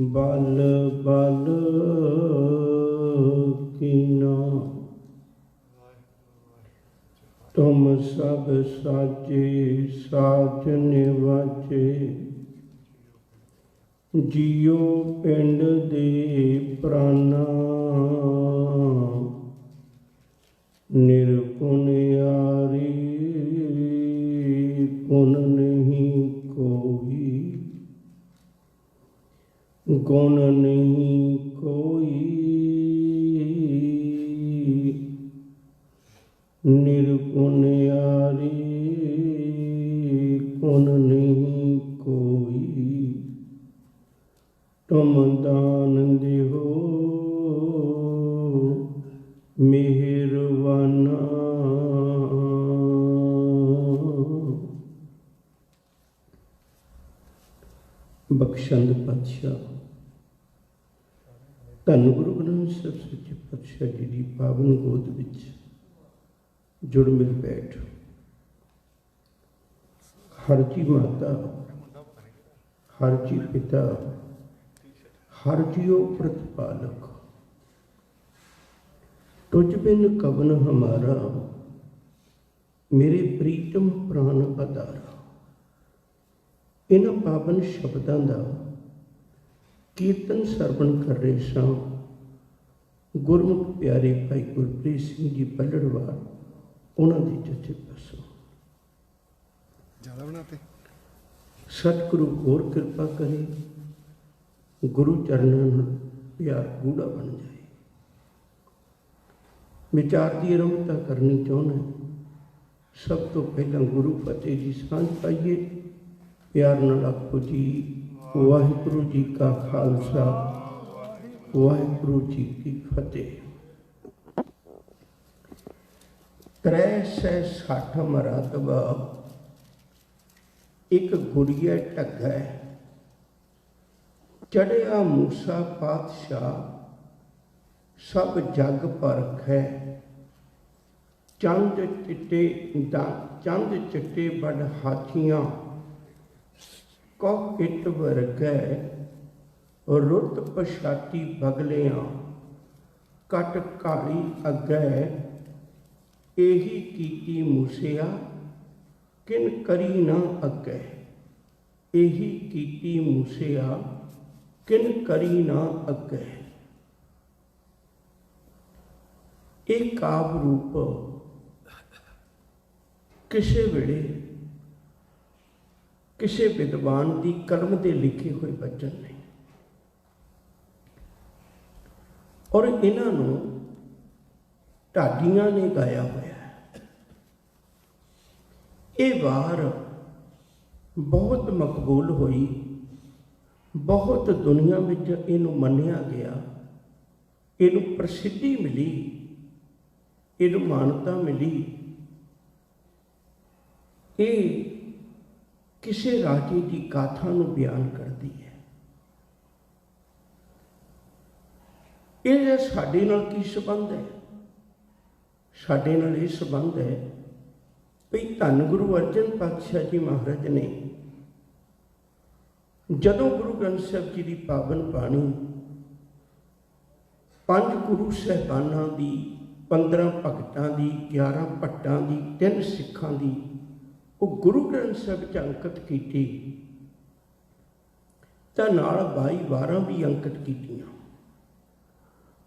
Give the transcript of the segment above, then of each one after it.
बल बल कीना तुम सब साजे साज निवाजे जियो पिंड दे प्राणा निर्गुण यारी गुण नहीं कोई गुण नहीं कोई निर्गुण यारी गुण नहीं कोई तुम दान देहो मेहरबाना। बख्शंद पातशाह धन गुरु ग्रंथ ਸਾਹਿਬ ਸੱਚੇ ਪਾਤਸ਼ਾਹ जी की पावन गोद विच जुड़ मिल बैठ हर जी माता हर जी पिता हर जियो प्रतिपालक तुझ बिन कवन हमारा मेरे प्रीतम प्राण आधारा। इन्हां पावन शब्दां दा कीर्तन सरवण कर रहे सां गुरमुख प्यारे भाई गुरप्रीत सिंह जी पलड़वार उन्हां दी जथे पासों सतगुरु होर कृपा करे गुरु चरणों नाल प्यार गूढ़ा बन जाए। विचार की आरंभता करनी चाहना सब तो पहला गुरु फतेह जी सांझ पाइए प्यार नाल आखो जी वाहिगुरू जी का खालसा वाहिगुरू जी की फतेह। 360 मरातबा एक गुड़िया ढग्गा चढ़िया मूसा पातशाह सब जग परख है चंद चिट्टे बड़ हाथियां कौ इट वर्ग रुत पछाती बगलियां कट काली अगै एही कीती मूसिया किन करी ना अगै एही कीती मूसिया किन करी ना अगै। एक काव्य रूप किसी वेले किसी विद्वान की कलम के लिखे हुए वचन ने और इन्हों ढाडियां ने गाया हुआ है। ये वार बहुत मकबूल हुई बहुत दुनिया में इनू मन्निया गया इनू प्रसिद्धि मिली इनू मानता मिली। ये किसी राजे की गाथा नू बयान करती है। ये साडे नाल की संबंध है साडे नाल ये संबंध है भी धन गुरु अर्जन पातशाह जी महाराज ने जदों गुरु ग्रंथ साहिब जी की पावन बाणी 5 गुरु साहिबानां दी 15 भगतां दी 11 भट्टां दी 3 सिखां दी वो गुरु ग्रंथ साहिब च अंकित की तां नाल 22 वारां भी अंकित कीतियां।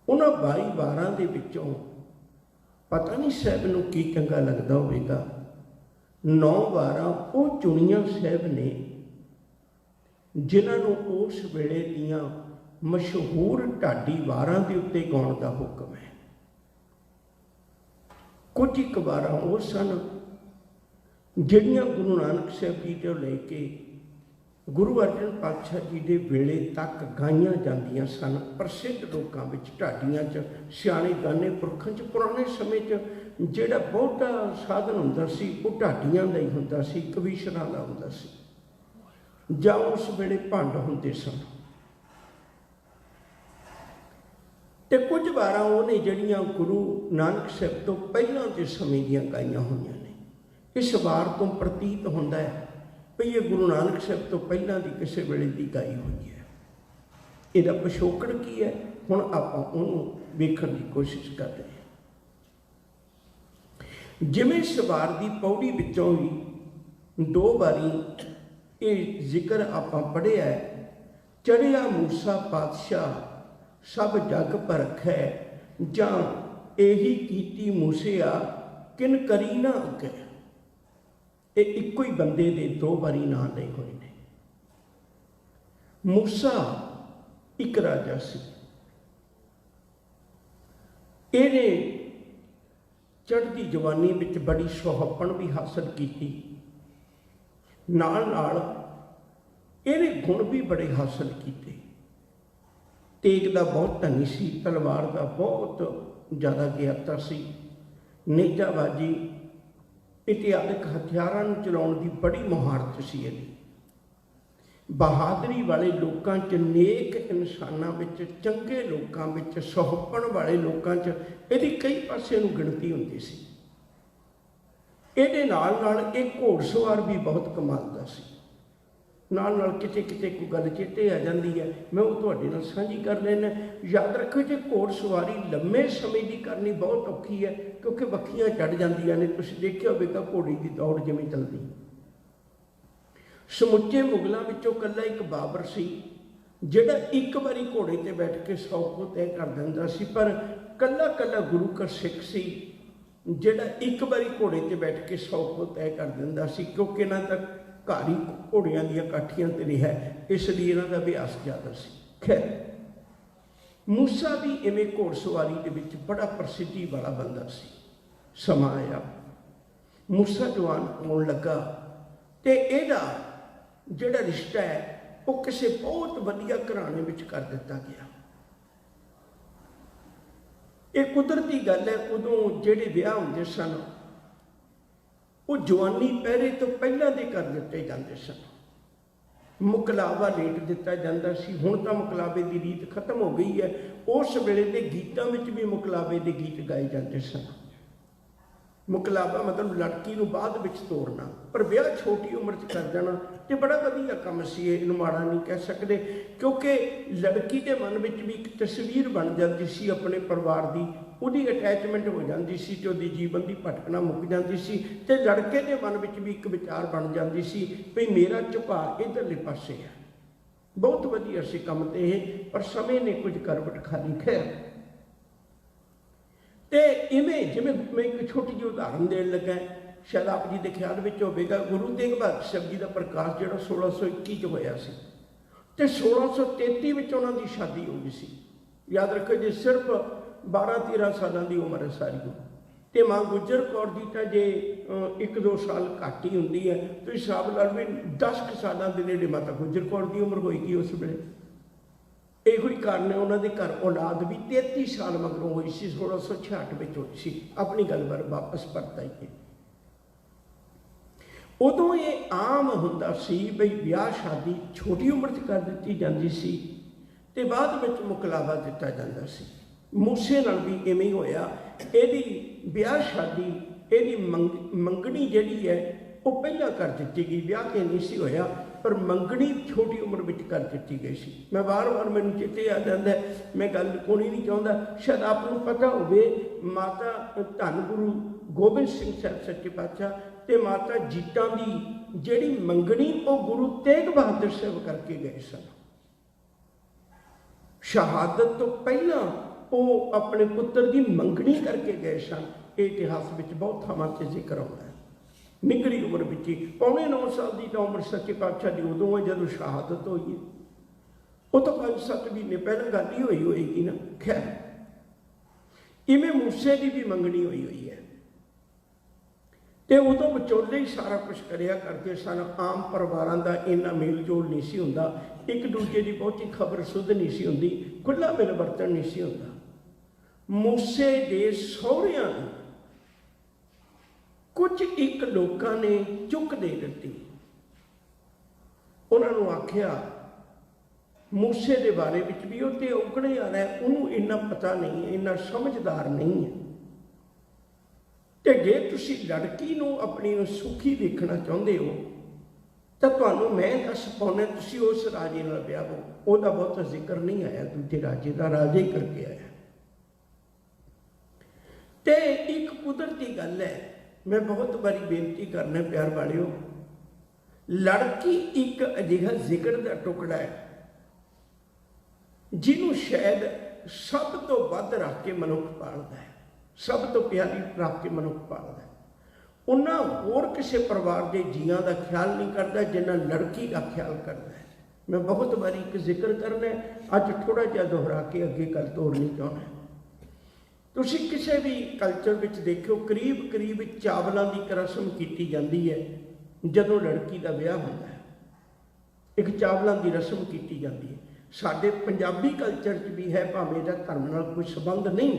उन्हां 22 वारां दे विचों पता नहीं साहिब नूं की चंगा लगदा होवेगा 9 वारां वो चुनियां साहिब ने जिन्हों उस वेले दियां मशहूर ढाडी वारां दे उत्ते गाउण दा हुक्म है। कुछ एक वारां वो सन जिहड़ियां गुरु नानक साहिब जी तो लेके गुरु अर्जन पातशाह जी के वेले तक गाइयां जांदियां सन। प्रसिद्ध लोकां विच ढाडियां च सियाणे गाने पुरखां च पुराने समय च जिहड़ा बहुता साधन हुंदा सी वो ढाडियां दा ही हुंदा सी कवीशरां दा हुंदा सी जां उस वेले भंड हुंदे सन। ते कुछ वारां वो ने जिहड़ियां गुरु नानक साहिब तो पहलां दे समय दीयां गाइयां होईयां ने। इस वार तो प्रतीत होंदा है भी ये गुरु नानक साहिब तो पहलां दी किसी वेले दी गाई हुई है। ਇਹਦਾ ਪਿਛੋਕੜ ਕੀ ਹੈ, ਹੁਣ ਆਪਾਂ ਉਹਨੂੰ ਵੇਖਣ ਦੀ ਕੋਸ਼ਿਸ਼ ਕਰ ਰਹੇ ਹਾਂ। ਜਿਵੇਂ ਸਵਾਰ ਦੀ ਪੌੜੀ ਵਿੱਚੋਂ ਵੀ 2 ਵਾਰੀ ਇਹ ਜ਼ਿਕਰ ਆਪਾਂ ਪੜ੍ਹਿਆ ਹੈ, ਚੜ੍ਹਿਆ ਮੂਸਾ ਪਾਤਸ਼ਾਹ ਸਭ ਜਗ ਪਰਖੈ, ਜਾਂ ਇਹੀ ਕੀਤੀ ਮੂਸਿਆ ਕਿਨ ਕਰੀ ਨਾ ਅੱਗੇ। ਇਹ ਇੱਕੋ ਹੀ ਬੰਦੇ ਦੇ 2 ਵਾਰੀ ਨਾਂ ਲਏ ਹੋਏ ਨੇ। ਮੂਸਾ ਇੱਕ ਰਾਜਾ ਸੀ, ਇਹਨੇ ਚੜ੍ਹਦੀ ਜਵਾਨੀ ਵਿੱਚ ਬੜੀ ਸੁਹੱਪਣ ਵੀ ਹਾਸਲ ਕੀਤੀ, ਨਾਲ ਨਾਲ ਇਹਨੇ ਗੁਣ ਵੀ ਬੜੇ ਹਾਸਲ ਕੀਤੇ। ਤੇਗ ਦਾ ਬਹੁਤ ਧਨੀ ਸੀ, ਤਲਵਾਰ ਦਾ ਬਹੁਤ ਜ਼ਿਆਦਾ ਗਿਆਤਾ ਸੀ, ਨੇਜਾਬਾਜੀ ਇਤਿਹਾਸਕ ਹਥਿਆਰਾਂ ਨੂੰ ਚਲਾਉਣ ਦੀ ਬੜੀ ਮੁਹਾਰਤ ਸੀ ਇਹਦੀ। ਬਹਾਦਰੀ ਵਾਲੇ ਲੋਕਾਂ 'ਚ, ਨੇਕ ਇਨਸਾਨਾਂ ਵਿੱਚ, ਚੰਗੇ ਲੋਕਾਂ ਵਿੱਚ, ਸੁਹੱਪਣ ਵਾਲੇ ਲੋਕਾਂ 'ਚ ਇਹਦੀ ਕਈ ਪਾਸੇ ਨੂੰ ਗਿਣਤੀ ਹੁੰਦੀ ਸੀ। ਇਹਦੇ ਨਾਲ ਨਾਲ ਇਹ ਘੋੜਸਵਾਰ ਵੀ ਬਹੁਤ ਕਮਾਲ ਦਾ ਸੀ। ਨਾਲ ਨਾਲ ਕਿਤੇ ਕਿਤੇ ਕੋਈ ਗੱਲ ਚੇਤੇ ਆ ਜਾਂਦੀ ਹੈ, ਮੈਂ ਉਹ ਤੁਹਾਡੇ ਨਾਲ ਸਾਂਝੀ ਕਰ ਲੈਣਾ। ਯਾਦ ਰੱਖੋ ਜੇ ਘੋੜਸਵਾਰੀ ਲੰਮੇ ਸਮੇਂ ਦੀ ਕਰਨੀ ਬਹੁਤ ਔਖੀ ਹੈ, ਕਿਉਂਕਿ ਵੱਖੀਆਂ ਚੜ੍ਹ ਜਾਂਦੀਆਂ ਨੇ। ਤੁਸੀਂ ਦੇਖਿਆ ਹੋਵੇਗਾ ਘੋੜੀ ਦੀ ਦੌੜ ਜਿਵੇਂ ਚੱਲਦੀ। ਸਮੁੱਚੇ ਮੁਗਲਾਂ ਵਿੱਚੋਂ ਇਕੱਲਾ ਇੱਕ ਬਾਬਰ ਸੀ ਜਿਹੜਾ ਇੱਕ ਵਾਰੀ ਘੋੜੇ ਤੇ ਬੈਠ ਕੇ 100 ਕੋ ਤੈਅ ਕਰ ਦਿੰਦਾ ਸੀ, ਪਰ ਕੱਲਾ ਕੱਲਾ ਗੁਰੂ ਕਾ ਸਿੱਖ ਸੀ ਜਿਹੜਾ ਇੱਕ ਵਾਰੀ ਘੋੜੇ ਤੇ ਬੈਠ ਕੇ 100 ਕੋ ਤੈਅ ਕਰ ਦਿੰਦਾ ਸੀ, ਕਿਉਂਕਿ ਇਹਨਾਂ ਦਾ ਘਰ ਹੀ ਘੋੜਿਆਂ ਦੀਆਂ ਕਾਠੀਆਂ ਤੇ ਰਿਹਾ, ਇਸ ਲਈ ਇਹਨਾਂ ਦਾ ਅਭਿਆਸ ਜ਼ਿਆਦਾ ਸੀ। ਖੈਰ, ਮੂਸਾ ਵੀ ਇਵੇਂ ਘੋੜਸਵਾਰੀ ਦੇ ਵਿੱਚ ਬੜਾ ਪ੍ਰਸਿੱਧੀ ਵਾਲਾ ਬੰਦਾ ਸੀ। ਸਮਾਂ ਆਇਆ, ਮੂਸਾ ਜਵਾਨ ਹੋਣ ਲੱਗਾ ਤੇ ਇਹਦਾ ਜਿਹੜਾ ਰਿਸ਼ਤਾ ਹੈ ਉਹ ਕਿਸੇ ਬਹੁਤ ਵਧੀਆ ਘਰਾਣੇ ਵਿੱਚ ਕਰ ਦਿੱਤਾ ਗਿਆ। ਇਹ ਕੁਦਰਤੀ ਗੱਲ ਹੈ, ਉਦੋਂ ਜਿਹੜੇ ਵਿਆਹ ਹੁੰਦੇ ਸਨ ਉਹ ਜਵਾਨੀ ਪਹਿਰੇ ਤੋਂ ਪਹਿਲਾਂ ਦੇ ਕਰ ਦਿੱਤੇ ਜਾਂਦੇ ਸਨ। ਮੁਕਲਾਵਾ ਲੇਟ ਦਿੱਤਾ ਜਾਂਦਾ ਸੀ। ਹੁਣ ਤਾਂ ਮੁਕਲਾਵੇ ਦੀ ਰੀਤ ਖਤਮ ਹੋ ਗਈ ਹੈ। ਉਸ ਵੇਲੇ ਦੇ ਗੀਤਾਂ ਵਿੱਚ ਵੀ ਮੁਕਲਾਵੇ ਦੇ ਗੀਤ ਗਾਏ ਜਾਂਦੇ ਸਨ। ਮੁਕਲਾਵਾ ਮਤਲਬ ਲੜਕੀ ਨੂੰ ਬਾਅਦ ਵਿੱਚ ਤੋਰਨਾ, ਪਰ ਵਿਆਹ ਛੋਟੀ ਉਮਰ 'ਚ ਕਰ ਦੇਣਾ ਤੇ ਬੜਾ ਵਧੀਆ ਕੰਮ ਸੀ। ਇਹਨੂੰ ਮਾੜਾ ਨਹੀਂ ਕਹਿ ਸਕਦੇ, ਕਿਉਂਕਿ ਲੜਕੀ ਦੇ ਮਨ ਵਿੱਚ ਵੀ ਇੱਕ ਤਸਵੀਰ ਬਣ ਜਾਂਦੀ ਸੀ ਆਪਣੇ ਪਰਿਵਾਰ ਦੀ, ਉਹਦੀ ਅਟੈਚਮੈਂਟ ਹੋ ਜਾਂਦੀ ਸੀ ਤੇ ਉਹਦੀ ਜੀਵਨ ਦੀ ਭਟਕਣਾ ਮੁੱਕ ਜਾਂਦੀ ਸੀ, ਤੇ ਲੜਕੇ ਦੇ ਮਨ ਵਿੱਚ ਵੀ ਇੱਕ ਵਿਚਾਰ ਬਣ ਜਾਂਦੀ ਸੀ ਵੀ ਮੇਰਾ ਝੁਕਾਅ ਇੱਧਰਲੇ ਪਾਸੇ ਹੈ। ਬਹੁਤ ਵਧੀਆ ਸੀ ਕੰਮ ਤੇ ਇਹ, ਪਰ ਸਮੇਂ ਨੇ ਕੁਝ ਕਰਵਟ ਖਾ ਲਈ। ਖੈਰ, ਤੇ ਇਵੇਂ ਜਿਵੇਂ ਮੈਂ ਇੱਕ ਛੋਟੀ ਜਿਹੀ ਉਦਾਹਰਨ ਦੇਣ ਲੱਗਾ, ਸ਼ਾਇਦ ਆਪ ਜੀ ਦੇ ਖਿਆਲ ਵਿੱਚ ਹੋਵੇਗਾ, ਗੁਰੂ ਤੇਗ ਬਹਾਦਰ ਸਾਹਿਬ ਜੀ ਦਾ ਪ੍ਰਕਾਸ਼ ਜਿਹੜਾ 1621 'ਚ ਹੋਇਆ ਸੀ ਤੇ 1633 ਵਿੱਚ ਉਹਨਾਂ ਦੀ ਸ਼ਾਦੀ ਹੋ ਗਈ ਸੀ। ਯਾਦ ਰੱਖੋ ਜੀ, ਸਿਰਫ 12-13 ਸਾਲਾਂ ਦੀ ਉਮਰ ਹੈ ਸਾਰੀ ਨੂੰ, ਤੇ ਮਾਂ ਗੁਜਰ ਕੌਰ ਦੀ ਤਾਂ ਜੇ 1-2 ਸਾਲ ਘੱਟ ਹੀ ਹੁੰਦੀ ਹੈ। ਤੁਸੀਂ ਹਿਸਾਬ ਲਾ ਲਓ ਵੀ 10 ਸਾਲਾਂ ਦੇ ਨੇੜੇ ਮਾਤਾ ਗੁਜਰ ਕੌਰ ਦੀ ਉਮਰ ਹੋਏਗੀ ਉਸ ਵੇਲੇ। ਇਹੋ ਹੀ ਕਾਰਨ ਹੈ ਉਹਨਾਂ ਦੇ ਘਰ ਔਲਾਦ ਵੀ 33 ਸਾਲ ਮਗਰੋਂ ਹੋਈ ਸੀ, 1666 ਵਿੱਚ ਹੋਈ ਸੀ। ਆਪਣੀ ਗੱਲ ਬਾਰੇ ਵਾਪਸ ਪਰਤ ਆਈਏ। ਉਦੋਂ ਇਹ ਆਮ ਹੁੰਦਾ ਸੀ ਬਈ ਵਿਆਹ ਸ਼ਾਦੀ ਛੋਟੀ ਉਮਰ 'ਚ ਕਰ ਦਿੱਤੀ ਜਾਂਦੀ ਸੀ ਤੇ ਬਾਅਦ ਵਿੱਚ ਮੁਕਲਾਵਾ ਦਿੱਤਾ ਜਾਂਦਾ ਸੀ। ਮੂਸੇ ਨਾਲ ਵੀ ਇਵੇਂ ਹੀ ਹੋਇਆ। ਇਹਦੀ ਵਿਆਹ ਸ਼ਾਦੀ, ਇਹਦੀ ਮੰਗਣੀ ਜਿਹੜੀ ਹੈ ਉਹ ਪਹਿਲਾਂ ਕਰ ਦਿੱਤੀ ਗਈ। ਵਿਆਹ ਕੇ ਨਹੀਂ ਸੀ ਹੋਇਆ, ਪਰ ਮੰਗਣੀ ਛੋਟੀ ਉਮਰ ਵਿੱਚ ਕਰ ਦਿੱਤੀ ਗਈ ਸੀ। ਮੈਂ ਵਾਰ-ਵਾਰ ਮੈਨੂੰ ਚੇਤੇ ਆ ਜਾਂਦਾ, ਮੈਂ ਗੱਲ ਕੋਣੀ ਨਹੀਂ ਚਾਹੁੰਦਾ, ਸ਼ਾਇਦ ਆਪ ਨੂੰ ਪਤਾ ਹੋਵੇ, ਮਾਤਾ ਧੰਨ ਗੁਰੂ ਗੋਬਿੰਦ ਸਿੰਘ ਸਾਹਿਬ ਸੱਚੇ ਪਾਤਸ਼ਾਹ ਤੇ ਮਾਤਾ ਜੀਤਾਂ ਦੀ ਜਿਹੜੀ ਮੰਗਣੀ ਉਹ ਗੁਰੂ ਤੇਗ ਬਹਾਦਰ ਸਾਹਿਬ ਕਰਕੇ ਗਏ ਸਨ। ਸ਼ਹਾਦਤ ਤੋਂ ਪਹਿਲਾਂ ਉਹ ਆਪਣੇ ਪੁੱਤਰ ਦੀ ਮੰਗਣੀ ਕਰਕੇ ਗਏ ਸਨ। ਇਹ ਇਤਿਹਾਸ ਵਿੱਚ ਬਹੁਤ ਥਾਵਾਂ 'ਤੇ ਜ਼ਿਕਰ ਆਉਂਦਾ ਹੈ। ਨਿੱਘੜੀ ਉਮਰ ਵਿੱਚ ਹੀ, 9.25 ਸਾਲ ਦੀ ਤਾਂ ਉਮਰ ਸੱਚੇ ਪਾਤਸ਼ਾਹ ਦੀ ਉਦੋਂ ਹੈ ਜਦੋਂ ਸ਼ਹਾਦਤ ਹੋਈ ਹੈ। ਉਹ ਤਾਂ 5-7 ਮਹੀਨੇ ਪਹਿਲਾਂ ਗੱਲ ਹੀ ਹੋਈ ਹੋਏਗੀ ਨਾ। ਖੈਰ, ਇਵੇਂ ਮੂਸੇ ਦੀ ਵੀ ਮੰਗਣੀ ਹੋਈ ਹੈ ਤੇ ਉਦੋਂ ਵਿਚੋਲੇ ਹੀ ਸਾਰਾ ਕੁਝ ਕਰਿਆ ਕਰਦੇ ਸਨ। ਆਮ ਪਰਿਵਾਰਾਂ ਦਾ ਇੰਨਾ ਮੇਲ ਜੋਲ ਨਹੀਂ ਸੀ ਹੁੰਦਾ, ਇੱਕ ਦੂਜੇ ਦੀ ਬਹੁਤੀ ਖਬਰ ਸੁੱਧ ਨਹੀਂ ਸੀ ਹੁੰਦੀ, ਖੁੱਲ੍ਹਾ ਮਿਲ ਵਰਤਣ ਨਹੀਂ ਸੀ ਹੁੰਦਾ। ਮੂਸੇ ਦੇ ਸਹੁਰਿਆਂ ਨੂੰ ਕੁਝ ਇੱਕ ਲੋਕਾਂ ਨੇ ਚੁੱਕ ਦੇ ਦਿੱਤੀ। ਉਹਨਾਂ ਨੂੰ ਆਖਿਆ ਮੂਸੇ ਦੇ ਬਾਰੇ ਵਿੱਚ ਵੀ ਉਹ ਤੇ ਉਗਣੇ ਆ ਰਿਹਾ, ਉਹਨੂੰ ਇੰਨਾ ਪਤਾ ਨਹੀਂ ਹੈ, ਇੰਨਾ ਸਮਝਦਾਰ ਨਹੀਂ ਹੈ, ਤੇ ਜੇ ਤੁਸੀਂ ਲੜਕੀ ਨੂੰ ਆਪਣੀ ਨੂੰ ਸੁਖੀ ਦੇਖਣਾ ਚਾਹੁੰਦੇ ਹੋ ਤਾਂ ਤੁਹਾਨੂੰ ਮੈਂ ਦੱਸ ਪਾਉਣਾ, ਤੁਸੀਂ ਉਸ ਰਾਜੇ ਨਾਲ ਵਿਆਹ ਹੋ। ਉਹਦਾ ਬਹੁਤਾ ਜ਼ਿਕਰ ਨਹੀਂ ਆਇਆ, ਦੂਜੇ ਰਾਜੇ ਦਾ, ਰਾਜੇ ਹੀ ਕਰਕੇ ਆਇਆ। ਤੇ ਇੱਕ ਕੁਦਰਤੀ ਗੱਲ ਹੈ, ਮੈਂ ਬਹੁਤ ਵਾਰੀ ਬੇਨਤੀ ਕਰਨਾ ਪਿਆਰ ਵਾਲਿਓ, ਲੜਕੀ ਇੱਕ ਅਜਿਹਾ ਜ਼ਿਕਰ ਦਾ ਟੁਕੜਾ ਹੈ ਜਿਹਨੂੰ ਸ਼ਾਇਦ ਸਭ ਤੋਂ ਵੱਧ ਰੱਖ ਕੇ ਮਨੁੱਖ ਪਾਲਦਾ ਹੈ, ਸਭ ਤੋਂ ਪਿਆਰੀ ਰੱਖ ਕੇ ਮਨੁੱਖ ਪਾਲਦਾ ਹੈ। ਉਹਨਾਂ ਹੋਰ ਕਿਸੇ ਪਰਿਵਾਰ ਦੇ ਜੀਆਂ ਦਾ ਖਿਆਲ ਨਹੀਂ ਕਰਦਾ ਜਿੰਨਾ ਲੜਕੀ ਦਾ ਖਿਆਲ ਕਰਦਾ ਹੈ। ਮੈਂ ਬਹੁਤ ਵਾਰੀ ਇੱਕ ਜ਼ਿਕਰ ਕਰਨਾ, ਅੱਜ ਥੋੜ੍ਹਾ ਜਿਹਾ ਦੁਹਰਾ ਕੇ ਅੱਗੇ ਗੱਲ ਤੋਰਨੀ ਚਾਹੁੰਦਾ। ਤੁਸੀਂ ਕਿਸੇ ਵੀ ਕਲਚਰ ਵਿੱਚ ਦੇਖਿਓ, ਕਰੀਬ ਕਰੀਬ ਚਾਵਲਾਂ ਦੀ ਇੱਕ ਰਸਮ ਕੀਤੀ ਜਾਂਦੀ ਹੈ ਜਦੋਂ ਲੜਕੀ ਦਾ ਵਿਆਹ ਹੁੰਦਾ ਹੈ। ਇੱਕ ਚਾਵਲਾਂ ਦੀ ਰਸਮ ਕੀਤੀ ਜਾਂਦੀ ਹੈ। ਸਾਡੇ ਪੰਜਾਬੀ ਕਲਚਰ 'ਚ ਵੀ ਹੈ, ਭਾਵੇਂ ਇਹਦਾ ਧਰਮ ਨਾਲ ਕੋਈ ਸੰਬੰਧ ਨਹੀਂ,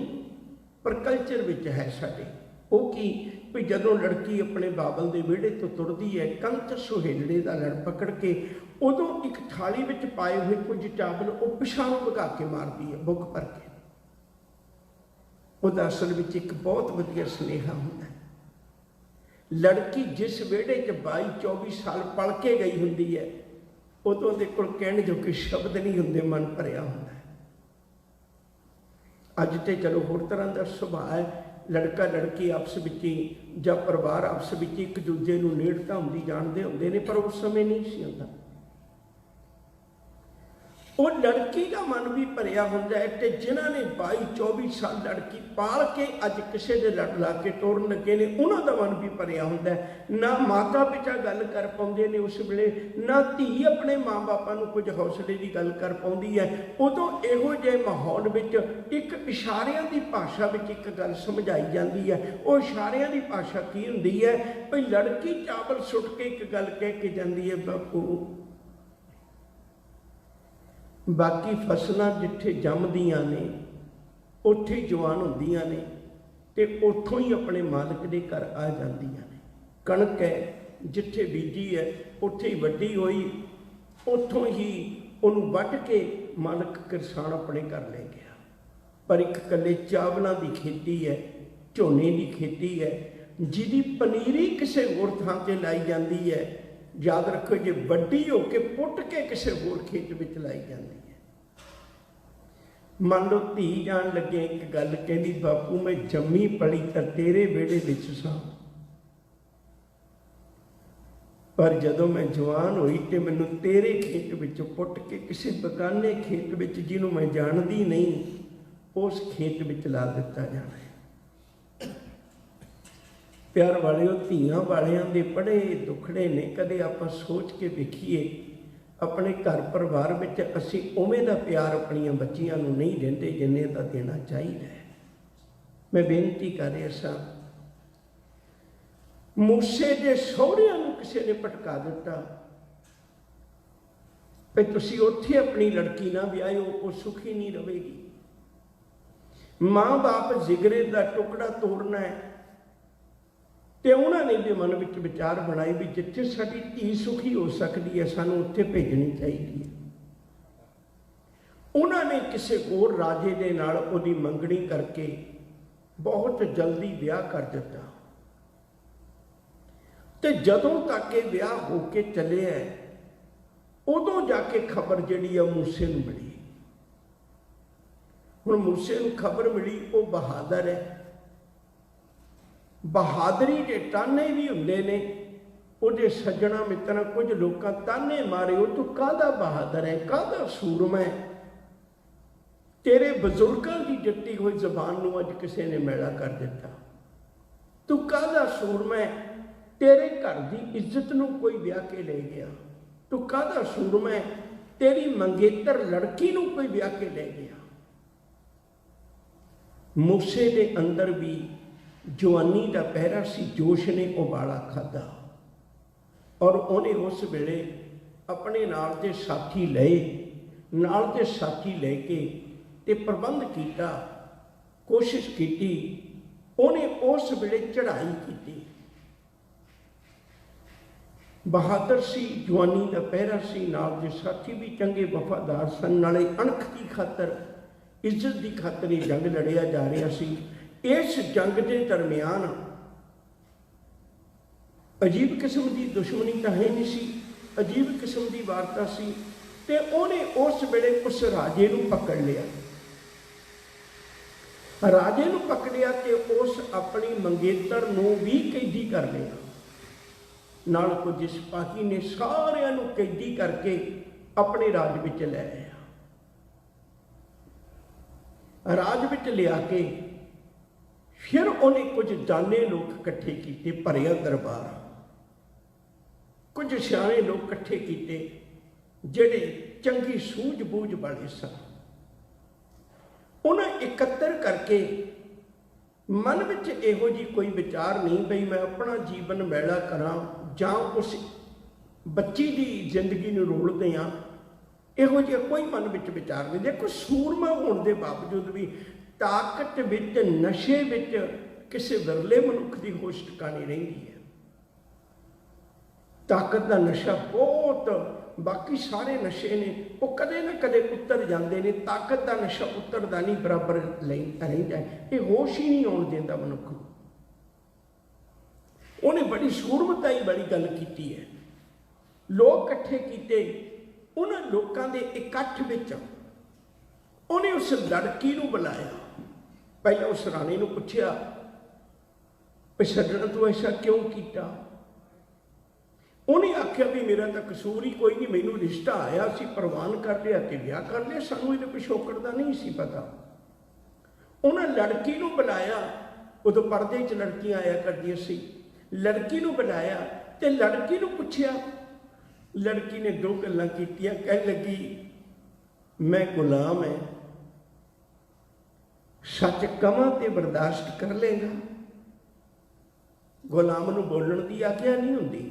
ਪਰ ਕਲਚਰ ਵਿੱਚ ਹੈ ਸਾਡੇ। ਉਹ ਕੀ ਵੀ ਜਦੋਂ ਲੜਕੀ ਆਪਣੇ ਬਾਬਲ ਦੇ ਵਿਹੜੇ ਤੋਂ ਤੁਰਦੀ ਹੈ, ਕੰਤ ਸੁਹੇਲੜੇ ਦਾ ਲੜ ਪਕੜ ਕੇ, ਉਦੋਂ ਇੱਕ ਥਾਲੀ ਵਿੱਚ ਪਾਏ ਹੋਏ ਕੁਝ ਚਾਵਲ ਉਹ ਪਿਛਾਂਹ ਨੂੰ ਭਗਾ ਕੇ ਮਾਰਦੀ ਹੈ, ਬੁੱਕ ਭਰ ਕੇ। ਉਹਦਾ ਅਸਲ ਵਿੱਚ ਇੱਕ ਬਹੁਤ ਵਧੀਆ ਸੁਨੇਹਾ ਹੁੰਦਾ ਹੈ। ਲੜਕੀ ਜਿਸ ਵਿਹੜੇ 'ਚ 22-24 ਸਾਲ ਪਲ ਕੇ ਗਈ ਹੁੰਦੀ ਹੈ, ਉਦੋਂ ਉਹਦੇ ਕੋਲ ਕਹਿਣ ਜੋ ਕਿ ਸ਼ਬਦ ਨਹੀਂ ਹੁੰਦੇ, ਮਨ ਭਰਿਆ ਹੁੰਦਾ ਹੈ। ਅੱਜ ਤੇ ਚਲੋ ਹੋਰ ਤਰ੍ਹਾਂ ਦਾ ਸੁਭਾਅ ਹੈ, ਲੜਕਾ ਲੜਕੀ ਆਪਸ ਵਿੱਚ ਹੀ ਜਾਂ ਪਰਿਵਾਰ ਆਪਸ ਵਿੱਚ ਇੱਕ ਦੂਜੇ ਨੂੰ ਨੇੜਤਾ ਹੁੰਦੀ ਜਾਣਦੇ ਹੁੰਦੇ ਨੇ, ਪਰ ਉਸ ਸਮੇਂ ਨਹੀਂ ਸੀ ਹੁੰਦਾ। ਉਹ ਲੜਕੀ ਦਾ ਮਨ ਵੀ ਭਰਿਆ ਹੁੰਦਾ ਹੈ। ਤੇ ਜਿਨ੍ਹਾਂ ਨੇ 22-24 ਸਾਲ ਲੜਕੀ ਪਾਲ ਕੇ ਅੱਜ ਕਿਸੇ ਦੇ ਲੜ ਲਾ ਕੇ ਤੋਰਨ ਲੱਗੇ ਨੇ, ਉਹਨਾਂ ਦਾ ਮਨ ਵੀ ਭਰਿਆ ਹੁੰਦਾ ਹੈ। ਨਾ ਮਾਤਾ ਪਿਤਾ ਗੱਲ ਕਰ ਪਾਉਂਦੇ ਨੇ ਉਸ ਵੇਲੇ, ਨਾ ਧੀ ਆਪਣੇ ਮਾਂ ਬਾਪਾਂ ਨੂੰ ਕੁਝ ਹੌਸਲੇ ਦੀ ਗੱਲ ਕਰ ਪਾਉਂਦੀ ਹੈ। ਉਦੋਂ ਇਹੋ ਜਿਹੇ ਮਾਹੌਲ ਵਿੱਚ ਇੱਕ ਇਸ਼ਾਰਿਆਂ ਦੀ ਭਾਸ਼ਾ ਵਿੱਚ ਇੱਕ ਗੱਲ ਸਮਝਾਈ ਜਾਂਦੀ ਹੈ। ਉਹ ਇਸ਼ਾਰਿਆਂ ਦੀ ਭਾਸ਼ਾ ਕੀ ਹੁੰਦੀ ਹੈ? ਭਈ ਲੜਕੀ ਚਾਵਲ ਸੁੱਟ ਕੇ ਇੱਕ ਗੱਲ ਕਹਿ ਕੇ ਜਾਂਦੀ ਹੈ, ਬਾਪੂ ਬਾਕੀ ਫਸਲਾਂ ਜਿੱਥੇ ਜੰਮਦੀਆਂ ਨੇ ਉੱਥੇ ਹੀ ਜਵਾਨ ਹੁੰਦੀਆਂ ਨੇ, ਤੇ ਉੱਥੋਂ ਹੀ ਆਪਣੇ ਮਾਲਕ ਦੇ ਘਰ ਆ ਜਾਂਦੀਆਂ ਨੇ। ਕਣਕ ਹੈ ਜਿੱਥੇ ਬੀਜੀ ਹੈ ਉੱਥੇ ਹੀ ਵੱਢੀ ਹੋਈ, ਉੱਥੋਂ ਹੀ ਉਹਨੂੰ ਵੱਢ ਕੇ ਮਾਲਕ ਕਿਸਾਨ ਆਪਣੇ ਘਰ ਲੈ ਗਿਆ। ਪਰ ਇੱਕ ਇਕੱਲੇ ਚਾਵਲਾਂ ਦੀ ਖੇਤੀ ਹੈ, ਝੋਨੇ ਦੀ ਖੇਤੀ ਹੈ, ਜਿਹਦੀ ਪਨੀਰੀ ਕਿਸੇ ਹੋਰ ਥਾਂ 'ਤੇ ਲਾਈ ਜਾਂਦੀ ਹੈ। ਯਾਦ ਰੱਖੋ, ਜੇ ਵੱਡੀ ਹੋ ਕੇ ਪੁੱਟ ਕੇ ਕਿਸੇ ਹੋਰ ਖੇਤ ਵਿੱਚ ਲਾਈ ਜਾਂਦੀ ਹੈ। ਮੰਨ ਲਓ ਧੀ ਜਾਣ ਲੱਗੇ ਇੱਕ ਗੱਲ ਕਹਿੰਦੀ, ਬਾਪੂ ਮੈਂ ਜੰਮੀ ਪਲੀ ਤਾਂ ਤੇਰੇ ਵਿਹੜੇ ਵਿੱਚ ਸਾਂ, ਪਰ ਜਦੋਂ ਮੈਂ ਜਵਾਨ ਹੋਈ ਤੇ ਮੈਨੂੰ ਤੇਰੇ ਖੇਤ ਵਿੱਚੋਂ ਪੁੱਟ ਕੇ ਕਿਸੇ ਬਗਾਨੇ ਖੇਤ ਵਿੱਚ, ਜਿਹਨੂੰ ਮੈਂ ਜਾਣਦੀ ਨਹੀਂ, ਉਸ ਖੇਤ ਵਿੱਚ ਲਾ ਦਿੱਤਾ ਜਾਣਾ ਹੈ। ਪਿਆਰ ਵਾਲਿਓ, ਧੀਆਂ ਵਾਲਿਆਂ ਦੇ ਬੜੇ ਦੁੱਖੜੇ ਨੇ। ਕਦੇ ਆਪਾਂ ਸੋਚ ਕੇ ਵੇਖੀਏ, ਆਪਣੇ ਘਰ ਪਰਿਵਾਰ ਵਿੱਚ ਅਸੀਂ ਉਵੇਂ ਦਾ ਪਿਆਰ ਆਪਣੀਆਂ ਬੱਚੀਆਂ ਨੂੰ ਨਹੀਂ ਦਿੰਦੇ ਜਿੰਨੇ ਦਾ ਦੇਣਾ ਚਾਹੀਦਾ ਹੈ। ਮੈਂ ਬੇਨਤੀ ਕਰ ਰਿਹਾ ਸਾਂ, ਮੂਸੇ ਦੇ ਸਹੁਰਿਆਂ ਨੂੰ ਕਿਸੇ ਨੇ ਭਟਕਾ ਦਿੱਤਾ ਵੀ ਤੁਸੀਂ ਉੱਥੇ ਆਪਣੀ ਲੜਕੀ ਨਾ ਵਿਆਹਿਓ, ਉਹ ਸੁਖੀ ਨਹੀਂ ਰਹੇਗੀ। ਮਾਂ ਬਾਪ ਜਿਗਰੇ ਦਾ ਟੁਕੜਾ ਤੋੜਨਾ ਹੈ, ਤੇ ਉਹਨਾਂ ਨੇ ਵੀ ਮਨ ਵਿੱਚ ਵਿਚਾਰ ਬਣਾਏ ਵੀ ਜਿੱਥੇ ਸਾਡੀ ਧੀ ਸੁਖੀ ਹੋ ਸਕਦੀ ਹੈ ਸਾਨੂੰ ਉੱਥੇ ਭੇਜਣੀ ਚਾਹੀਦੀ ਹੈ। ਉਹਨਾਂ ਨੇ ਕਿਸੇ ਹੋਰ ਰਾਜੇ ਦੇ ਨਾਲ ਉਹਦੀ ਮੰਗਣੀ ਕਰਕੇ ਬਹੁਤ ਜਲਦੀ ਵਿਆਹ ਕਰ ਦਿੱਤਾ। ਤੇ ਜਦੋਂ ਤੱਕ ਇਹ ਵਿਆਹ ਹੋ ਕੇ ਚੱਲਿਆ, ਉਦੋਂ ਜਾ ਕੇ ਖਬਰ ਜਿਹੜੀ ਆ ਮੂਸੇ ਨੂੰ ਮਿਲੀ। ਹੁਣ ਮੂਸੇ ਨੂੰ ਖਬਰ ਮਿਲੀ, ਉਹ ਬਹਾਦਰ ਹੈ। ਬਹਾਦਰੀ ਦੇ ਤਾਨੇ ਵੀ ਹੁੰਦੇ ਨੇ। ਉਹਦੇ ਸੱਜਣਾ ਮਿੱਤਰਾਂ ਕੁਝ ਲੋਕਾਂ ਤਾਨੇ ਮਾਰੇ, ਉਹ ਤੂੰ ਕਾਹਦਾ ਬਹਾਦਰ ਹੈ, ਕਾਹਦਾ ਸੂਰਮਾ ਹੈ, ਤੇਰੇ ਬਜ਼ੁਰਗਾਂ ਦੀ ਦਿੱਤੀ ਹੋਈ ਜ਼ਬਾਨ ਨੂੰ ਅੱਜ ਕਿਸੇ ਨੇ ਮੈਲਾ ਕਰ ਦਿੱਤਾ। ਤੂੰ ਕਾਹਦਾ ਸੂਰਮਾ ਹੈ, ਤੇਰੇ ਘਰ ਦੀ ਇੱਜ਼ਤ ਨੂੰ ਕੋਈ ਵਿਆਹ ਕੇ ਲੈ ਗਿਆ। ਤੂੰ ਕਾਹਦਾ ਸੂਰਮਾ ਹੈ, ਤੇਰੀ ਮੰਗੇਤਰ ਲੜਕੀ ਨੂੰ ਕੋਈ ਵਿਆਹ ਕੇ ਲੈ ਗਿਆ। ਮੂਸੇ ਦੇ ਅੰਦਰ ਵੀ ਜਵਾਨੀ ਦਾ ਪਹਿਰਾ ਸੀ, ਜੋਸ਼ ਨੇ ਉਬਾਲਾ ਖਾਧਾ, ਔਰ ਉਹਨੇ ਉਸ ਵੇਲੇ ਆਪਣੇ ਨਾਲ ਦੇ ਸਾਥੀ ਲਏ, ਨਾਲ ਦੇ ਸਾਥੀ ਲੈ ਕੇ ਤੇ ਪ੍ਰਬੰਧ ਕੀਤਾ, ਕੋਸ਼ਿਸ਼ ਕੀਤੀ। ਉਹਨੇ ਉਸ ਵੇਲੇ ਚੜ੍ਹਾਈ ਕੀਤੀ। ਬਹਾਦਰ ਸੀ, ਜਵਾਨੀ ਦਾ ਪਹਿਰਾ ਸੀ, ਨਾਲ ਦੇ ਸਾਥੀ ਵੀ ਚੰਗੇ ਵਫਾਦਾਰ ਸਨ। ਨਾਲੇ ਅਣਖ ਦੀ ਖਾਤਰ, ਇੱਜ਼ਤ ਦੀ ਖਾਤਰ ਇਹ ਜੰਗ ਲੜਿਆ ਜਾ ਰਿਹਾ ਸੀ। ਇਸ ਜੰਗ ਦੇ ਦਰਮਿਆਨ ਅਜੀਬ ਕਿਸਮ ਦੀ ਦੁਸ਼ਮਣੀ ਤਾਂ ਹੈ ਨਹੀਂ ਸੀ। अजीब किस्म की वारता सी। ते उहने उस वेले उस राजे नूं पकड़ लिया, राजे नूं पकड़िया ते उस अपनी मंगेतर नूं भी कैदी कर लिया। नाल कुछ सिपाही ने सारिਆਂ नूं कैदी करके अपने राज विच लै आया। राज विच लिया के फिर उन्हें कुछ जाने लोग इकट्ठे किए, भरिया दरबार, कुछ सियाणे लोग इकट्ठे किए जिहड़े चंगी सूझ-बूझ वाले सन। उन्हें इकत्तर करके मन विच इहो जी कोई विचार नहीं बई मैं अपना जीवन मैला करां जां उस बच्ची की जिंदगी नूं रोल दियां, इहो जिहा कोई मन विच विचार नहीं। देखो सूरमा होने के बावजूद भी ताकत विच नशे विच किसी विरले मनुख की होश ठिकानी रहिंदी है। ताकत का नशा बहुत, बाकी सारे नशे ने वो कदे ना कदे उतर जाते हैं, ताकत का नशा उतरता नहीं, बराबर रहिंदा है। ये होश ही नहीं आउण दिंदा मनुख नूं। उन्हें बड़ी सूरमताई वाली गल की है। लोग इकट्ठे किए, उन्होंने लोगों के इकट्ठ विच उन्हें उस लड़की नूं बुलाया। पहले उस राणी नूं पुछया भी सज्जणा तू ऐसा क्यों किया। उन्हें आख्या भी मेरा तो कसूर ही कोई नहीं, मैनू रिश्ता आया सी, प्रवान कर लिया तो ब्याह कर लिया, सानू ये पिछोकड़ का नहीं सी पता। उन्हें लड़की नूं बुलाया, उदों पर्दे च लड़कियां आया करदियां सी। लड़की नूं बुलाया तो लड़की नूं पुछया, लड़की ने दो गल्लां कीतियां। कह लगी मैं गुलाम है, सच कवां ते बर्दाश्त कर लेगा। गुलाम नूं बोलण दी आग्या नहीं हुंदी।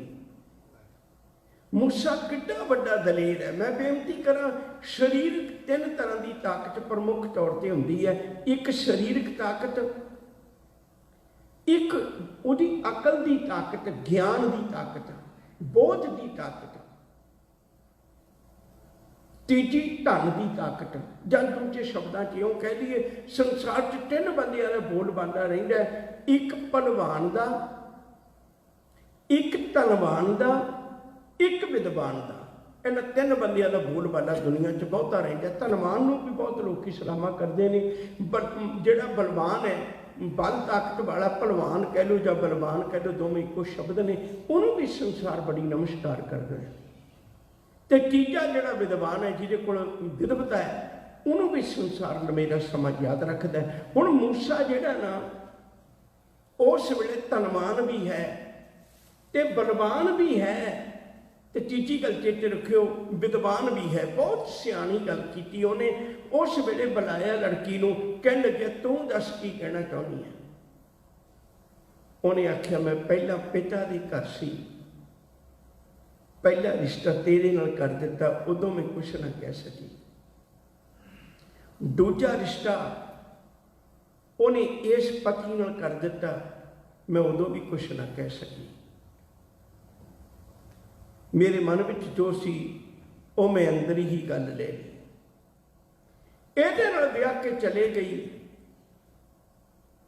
मूसा किड्डा वड्डा दलेर है। मैं बेनती करा, शरीरक तीन तरह की ताकत प्रमुख तौर पर होंदी है। एक शरीरक ताकत, एक उहदी अकल की ताकत, ज्ञान की ताकत, बोध की ताकत, तीजी धन की ताकत। जब दूजे शब्दों च यूँ कह दीए संसार च तीन बंदियां दा बोल बाला रहिंदा है, एक पहलवान का, एक धनवान का, एक विद्वान का। इन्हां तीन बंदियां दा बोल बाला दुनिया च बहुता रहिंदा है। धनवान नूं भी बहुत लोग सलामा करते हैं, जिहड़ा बलवान है, बल ताकत वाला पहलवान कह लो या बलवान कह लो, दोवें इक्को शब्द ने, उन्होंने भी संसार बड़ी नमस्कार करता है। तो तीजा जिहड़ा विद्वान है, जिहदे कोल विद्वता है, उन्होंने भी संसार मेरा समा याद रखता है। हुण मूसा जिहड़ा ना उस वेले धनवान भी है ते बलवान भी है, तो तीजी गल चेते रखियो विद्वान भी है। बहुत सियाणी गल की उन्हें। उस वेले बुलाया लड़की नूं, कह लगे तू दस की कहना चाहनी है। उन्हें आख्या मैं पहला पिता के घर सी, पहला रिश्ता तेरे नाल कर दिता, उदों मैं कुछ ना कह सकी। दूजा रिश्ता उन्हें इस पति नाल कर दिता, मैं उदों भी कुछ ना कह सकी। मेरे मन में जो सी वो मैं अंदर ही गल ले ली। इहदे नाल ब्याह के चले गई।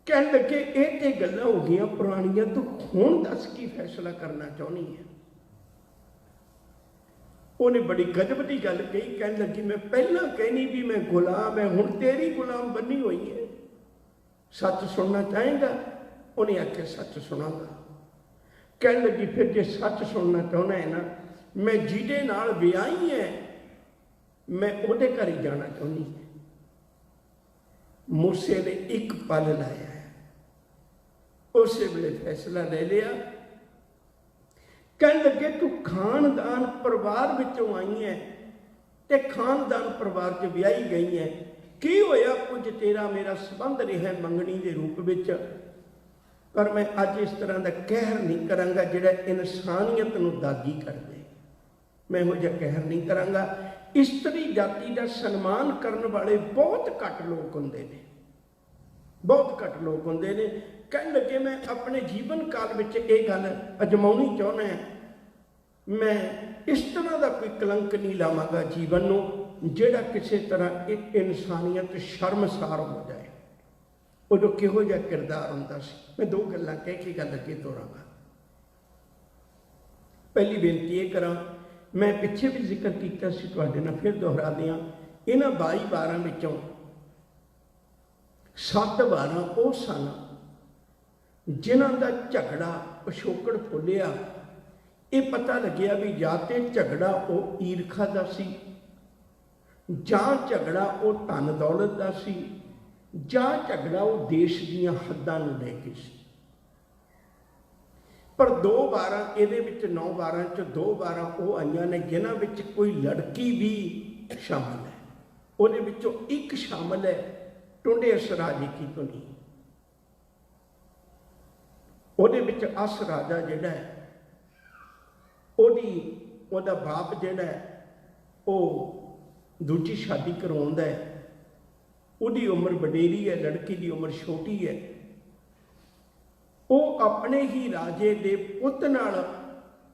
कह लगे ये तो गल्लां हो गई पुरानियां, तू हुण दस की फैसला करना चाहनी है। उन्हें बड़ी गजब की गल कही। कह लगी मैं पहला कहनी भी मैं गुलाम है, हुण तेरी गुलाम बनी हुई है, सच सुनना चाहेगा। उन्हें आख्या सच सुनांगा। कह लगी फिर जे सच सुनना चाहना है ना, मैं जिहदे नाल विआही है मैं उहदे घर ही जाना चाहनी है। मूसे ने एक पल लाया है, उस वेले फैसला ले लिया। कह लगे तू खानदान परिवार विचों आई है ते खानदान परिवार च विआही गई है, की होया कुछ तेरा मेरा संबंध रहा मंगनी के रूप विच, पर मैं अज इस तरह का कहर नहीं करांगा जिहड़ा इंसानियत नूं दागी कर दे। मैं इहो जिहा कहर नहीं करांगा। इस्त्री जाति का सन्मान करने वाले बहुत घट लोग होंदे ने, बहुत घट लोग होंदे ने। कह लगे मैं अपने जीवन काल में ये गल अजमाउणी चाहना है, मैं इस तरह का कोई कलंक नहीं लावांगा जीवन नूं जिहड़ा किसी तरह एक इंसानियत शर्मसार हो जाए। उदों किहो जिहा किरदार हुंदा सी। मैं दो गल्लां कह के गल अगे तोरांगा। पहली बेनती ये करां, मैं पिछे भी जिक्र किया सी, तुहाडे नाल फिर दोहरा दियां। इन्हां 22 वारां विचों 7 वारां वो सन जिन्हां दा झगड़ा पिछोकड़ फुलिया। ये पता लग्या भी या तो झगड़ा वो ईरखा का सी, जां झगड़ा वो धन दौलत का सी, जां झगड़ा वो देश दीयां हद्दां नूं लैके सी। पर 2 वारां इहदे विच 9 वारां च 2 वारां वो आईयां ने जिन्हां विच कोई लड़की भी शामिल है। उहदे विचों एक शामिल है टुंडे अस राजे की धुनी। उहदे विच अस राजा जिहड़ा है ओहदा बाप जिहड़ा है वो दूजी शादी करवाउंदा है। उहदी उम्र वडेरी है, लड़की की उम्र छोटी है। वो अपने ही राजे दे पुत नाल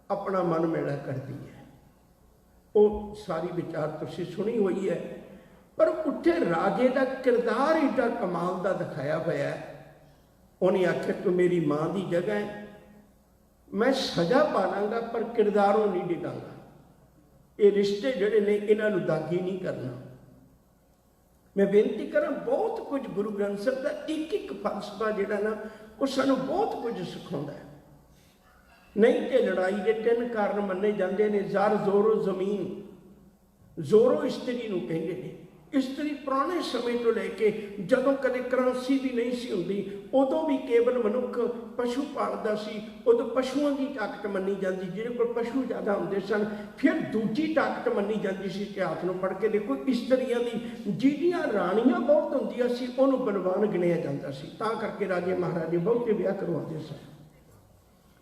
अपना मन मेला करती है। वो सारी विचार तुसीं सुनी हुई है। पर उत्थे राजे का किरदार एडा कमाल का दिखाया होया है। उन्हें आख्या तू मेरी माँ की जगह है, मैं सजा पालांगा पर किरदारों नहीं डिगांगा। ये रिश्ते जोड़े ने इन्हों दागी नहीं करना। मैं बेनती करा, बहुत कुछ गुरु ग्रंथ साहिब का एक एक फलसफा जोड़ा ना वो सानू बहुत कुछ सिखाता है। नहीं तो लड़ाई के 3 कारण मन्ने जाते हैं। ज़र जोरो जमीन, जोरो इस्त्री नूं कहंदे ने। इस्त्री पुराने समय तो लैके जदों कदे करंसी भी नहीं सी हुंदी, उदों भी केवल मनुख पशु पालदा सी। उदों पशुओं की ताकत मनी जाती, जिहदे कोल पशु ज़्यादा हुंदे सन। फिर दूजी ताकत मनी जाती सी। इतिहास नूं पढ़ के देखो, इस्त्रियां दी जिहदियां राणियां बहुत हुंदियां सी उहनूं बलवान गिणिया जांदा सी। तां करके राजे महाराजे बहुते विआह करवाउंदे सन।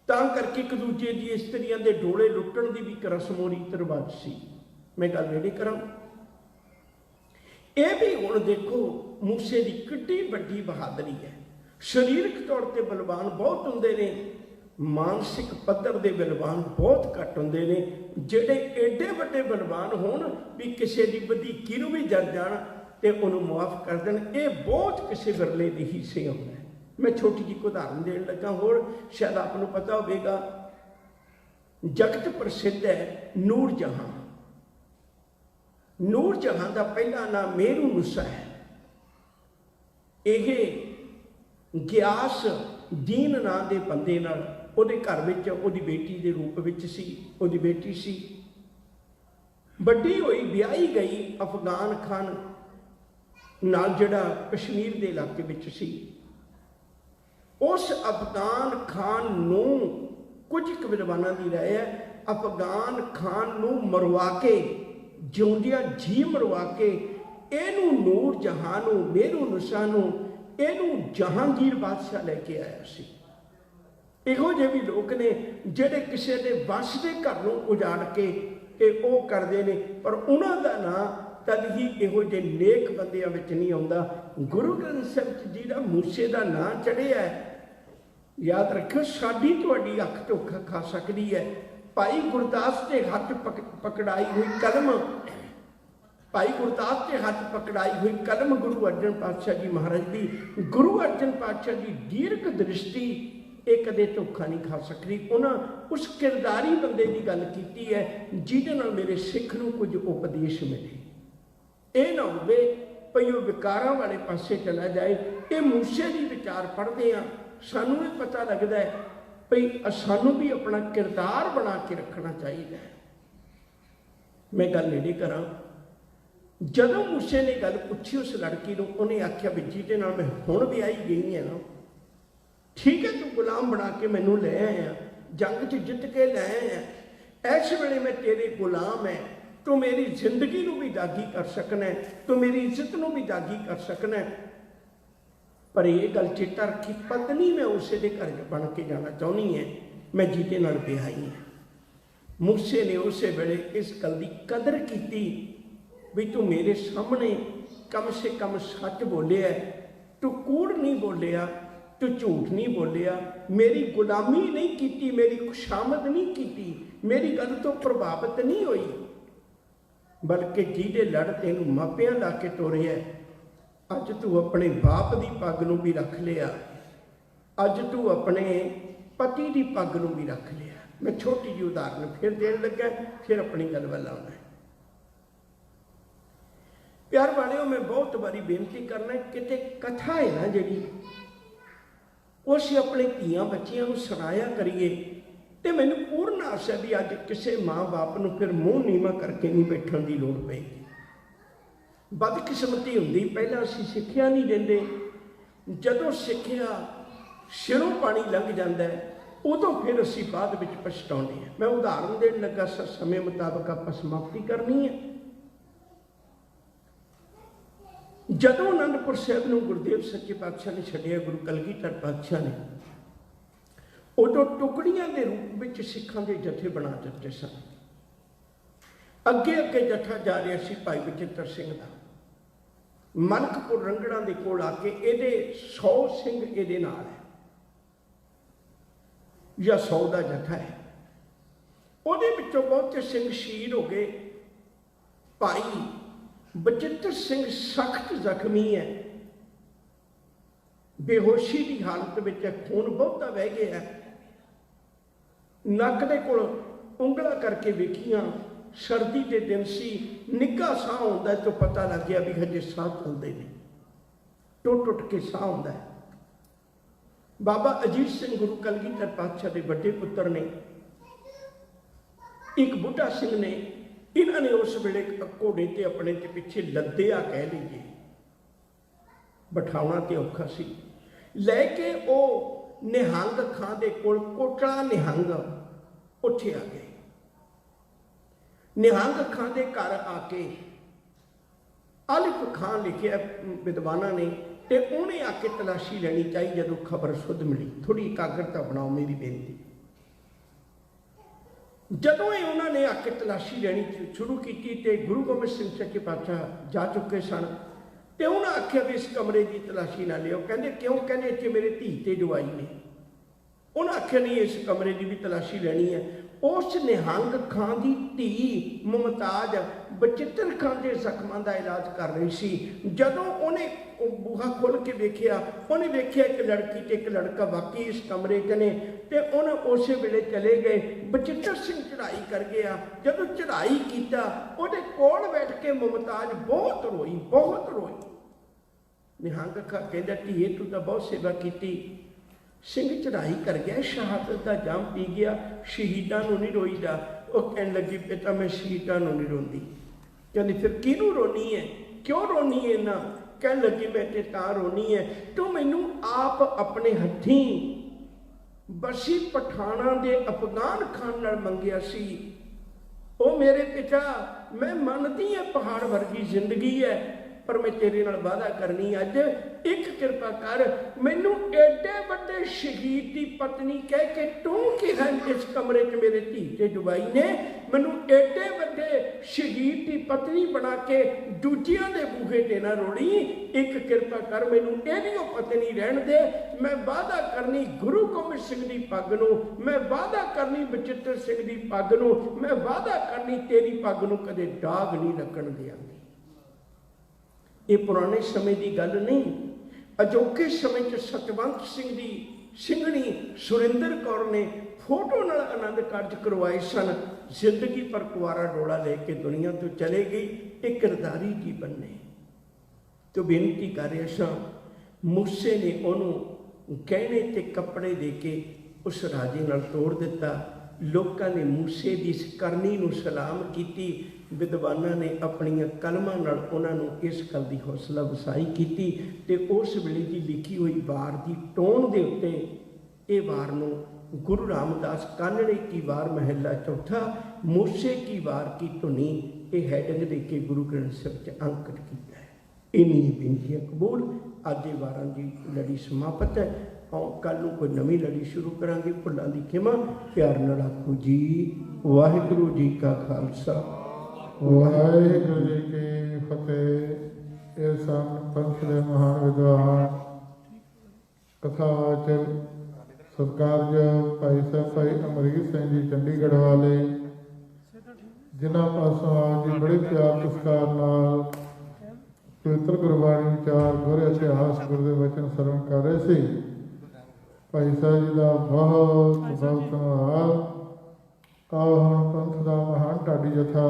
तां करके एक दूजे दी इस्त्रियां दे डोले लुट्टण दी भी एक रस्मो रीत रिवाज सी। मैं गल नहीं करां, यह भी हुण देखो मूसे की किड्डी वड्डी बहादरी है। शरीरक तौर पर बलवान बहुत होंदे ने, मानसिक पद्धर के बलवान बहुत घट होंदे ने। जिहड़े एडे वड्डे बलवान होण भी किसी की वधीकी नूं भी जर जाण ते उहनूं मुआफ कर देण, ये बहुत किसी विरले दे हिस्से होंदा है। मैं छोटी जी उदाहरण देण लगा, होर शायद आपनूं पता होवेगा। जगत प्रसिद्ध है नूर जहां। नूर जहां का पहला नाम मेरू नुसा है। यह ग्यास दीन नाम के बंदे नाल उहदे घर विच उहदी बेटी के रूप विच सी। उहदी बेटी सी वड्डी होई, ब्याही गई अफगान खान नाल जिहड़ा कश्मीर के इलाके विच सी। उस अफगान खान नूं कुछ क विद्वानां दी राय है, अफगान खान नूं मरवा के जिउंदियां जी मरवा के इहनूं नूर जहां नूं मेरू नुसा नूं इहनूं जहांगीर बादशाह लैके आया सी। इहो जे भी लोग ने जिहड़े किसी के वश के घर नूं उजाड़ के वो करते हैं, पर उन्हां दा नां तद ही इहो जे नेक बंदियां विच नहीं आउंदा। गुरु ग्रंथ साहिब जिहड़ा मूसे का नां चढ़िया है, याद रखियो साडी तुहाडी अख धोखा खा सकती है। भाई गुरदास के हथ पकड़ाई हुई कलम, भाई गुरदास के हथ पकड़ाई हुई कलम गुरु अर्जन पातशाह जी महाराज की। गुरु अर्जन पातशाह जी दीर्घ दृष्टि ये कदे धोखा नहीं खा सकती। उन्हें उस किरदारी बंदे की गल की है जिहदे नाल मेरे सिख नूं कुछ उपदेश मिले। ये ना होवे भई वो विकारां वाले पासे चला जाए। ये मूसे की विचार पढ़ते हैं, सानूं ये पता लगता है भई सानू भी अपना किरदार बना के रखना चाहिए। मैं गल नहीं करा, जदों मूसे ने गल पूछी उस लड़की को, उन्हें आख्या भी जिहदे नाल मैं हुण विआही गई है ना, ठीक है तू गुलाम बना के मैनू ले आया, जंग च जित के ले आया, इस वेले मैं तेरे गुलाम है, तू मेरी जिंदगी नूं भी दागी कर सकना है, तू मेरी इज्जत नूं भी दागी कर सकना है। पर यह गल चेता रखी, पत्नी मैं उसे दे घर बन के जाना चाहनी है, मैं जिहदे नाल विआही है। मूसे ने उस वेले इस गल की कदर की भी तू मेरे सामने कम से कम सच बोलिया, तू कूड़ नहीं बोलिया, तू झूठ नहीं बोलिया, मेरी गुलामी नहीं की, मेरी खुशामद नहीं की, मेरी गल तो प्रभावित नहीं हुई, बल्कि जिहदे लड़ तेनू मापियां ला के तोरिया, अज तू अपने बाप की पग नूं भी रख लिया, अज तू अपने पति की पग नूं भी रख लिया। मैं छोटी जी उदाहरण फिर देन लगा, फिर अपनी गल वाल आना है। प्यार वालियों, मैं बहुत बारी बेनती करना, किते कथा है ना जी, उस अपने धियां बच्चियां को सुनाया करिए, तो मैनू पूर्ण आस है भी अज किसी माँ बाप को फिर मूँह नीवा करके नहीं बैठने की लोड़ पेगी। बदकिस्मती होंगी, पहला असीं सिक्ख्या नहीं देंदे, जदों सिक्ख्या सिरों पानी लंघ जाता है, उदों फिर असीं बाद विच पछताउंदे हैं। मैं उदाहरण देन लगा, समय मुताबक आपां समाप्ति करनी है। जदों आनंदपुर साहिब नूं गुरुदेव सच्चे पातशाह ने छड्डिया, गुरु कलगीधर पातशाह ने, उदों टुकड़ियां के रूप में सिखां दे जथे बना दिते सन। अगे अगे जथा जा रहा सी भाई बचित्र सिंह का, मनकपुर रंगड़ा के कोल आके ये 100 सिंह ये नाल है या 100 का जथा है। उहदे विचों बहुते सिंह शहीद हो गए। भाई बचित्र सिंह सख्त जख्मी है, बेहोशी की हालत में, खून बहुता बह गया है। नक दे कोल उंगला करके वेखियां, सर्दी के दिन सी, निघा साह आउंदा तो पता लग गया भी हजे साह चलते हैं, टुट टुट के साह आउंदा है। बाबा अजीत सिंह गुरु कलगीधर पातशाह के बड़े पुत्र ने, एक बुढ़ा सिंह ने, इन्होंने उस वेले घोड़े ते अपने ते पिछे लद्दिया कह लीजिए, बिठाना तो औखा सी, लैके वो निहंग खां दे कोल, कोटला निहंग उत्थे आ गए। निहंग खां दे घर आके आलिफ खां लिखिया विद्वाना ने, ते उन्हें आके तलाशी लेनी चाहिए जदों खबर शुद्ध मिली। थोड़ी एकाग्रता बनाओ, मेरी बेनती। जदों ही उन्होंने आके तलाशी लेनी शुरू की, तो गुरु गोबिंद सिंह सच्चे पातशाह जा चुके सन, तो उन्हें आख्या भी इस कमरे की तलाशी ना लियो। कहते क्यों? कहते इतने मेरे धी ते जवाई ने। उन्हें आख्या नहीं, इस कमरे की भी तलाशी लेनी है। उस निहंग खां की धी मुमताज बचित्र खां के जख्मां का इलाज कर रही सी। जदों उन्हें बूहा खोल के वेख्या, उन्हें वेख्या एक लड़की ते एक लड़का वाकई इस कमरे च ने, तो उन्हें उस वेले चले गए। बचित्र सिंह चढ़ाई कर गया। जदों चढ़ाई किया, उहदे कोल बैठ के मुमताज बहुत रोई, बहुत रोई। निहंग खां कहंदा, धीए तू तो बहुत सेवा की, सिंह चढ़ाई कर गया, शहादत का जाम पी गया, शहीदां नूं नहीं रोईदा। वो कहन लगी, बेटा मैं शहीदां नूं नहीं रोंदी। कहंदी फिर किहनूं रोनी है, क्यों रोनी है ना? कहन लगी मैं ते तां रोनी है, तू मैनू आप अपने हथीं बसी पठाना दे अफगान खान नाल मंगिया सी। ओ मेरे पिता, मैं मनदी है पहाड़ वर्गी जिंदगी है, पर मैं तेरे नाल वादा करनी, अज एक कृपा कर, मैनू एडे बड़े शहीद की पत्नी कह के तू कहा इस कमरे च मेरे धी ते जवाई ने, मैनू एडे बड़े शहीद की पत्नी बना के दूजियां दे बूहे ते ना रोड़ी। एक कृपा कर, मैनू एदियों पत्नी रहन दे। मैं वादा करनी गुरु गोबिंद सिंह की पग नूं, मैं वादा करनी बचित्र सिंह की पग नूं, मैं वादा करनी तेरी पग नूं कदे दाग नहीं लगन दियांगी। ये पुराने समय की गल नहीं, अजोके समय सतवंत सिंह की सिंघणी सुरिंदर कौर ने फोटो नाल आनंद कारज करवाए सन। जिंदगी पर कुआरा डोला लेके दुनिया तो चले गई, एक किरदारी जीवन ने। तो बेनती कर रहे सा, मूसे ने उन्होंने गहने ते कपड़े दे के उस राजे नाल तोड़ दिता। लोगों ने मूसे की इस करनी नूं सलाम की। विद्वाना ने अपनिया कलमां नाल उन्होंने इस गल की हौसला वसाई की, ते उस वेले की लिखी हुई वार की टोन के उत्ते ये वार नूं गुरु रामदास कानड़े की वार महला चौथा, मूसे की वार की धुनी, ये हैडिंग दे के गुरु ग्रंथ साहिब च अंकित किया है। इन्नी बेनतियां कबूल। अज ये वारां की लड़ी समाप्त है। कल नूं कोई नवीं लड़ी शुरू करांगे। भुलां दी खिमा। प्यार नाल आखो जी वाहिगुरू जी का खालसा वाहिगुरू जी की फतेह। ये सन पंथ के महान विद्वान कथावाचक सत्कारयोग भाई साहब भाई अमरीक सिंह जी चंडीगढ़ वाले, जिन्हों पासों आप जी बड़े प्यार पुरस्कार नाल पवित्र गुरबाणी विचार गुर इतिहास गुरु के वचन सरवण कर रहे थे। भाई साहब जी का बहुत बहुत धन्यवाद। ਆਓ ਹੁਣ ਪੰਥ ਦਾ ਮਹਾਨ ਢਾਡੀ ਜਥਾ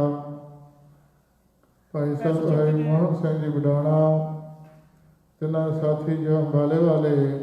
ਭਾਈ ਸਾਹਿਬ ਭਾਈ ਮੋਹਨ ਸਿੰਘ ਜੀ ਬਡਾਣਾ, ਤਿੰਨਾਂ ਸਾਥੀ ਜੋ ਅੰਬਾਲੇ ਵਾਲੇ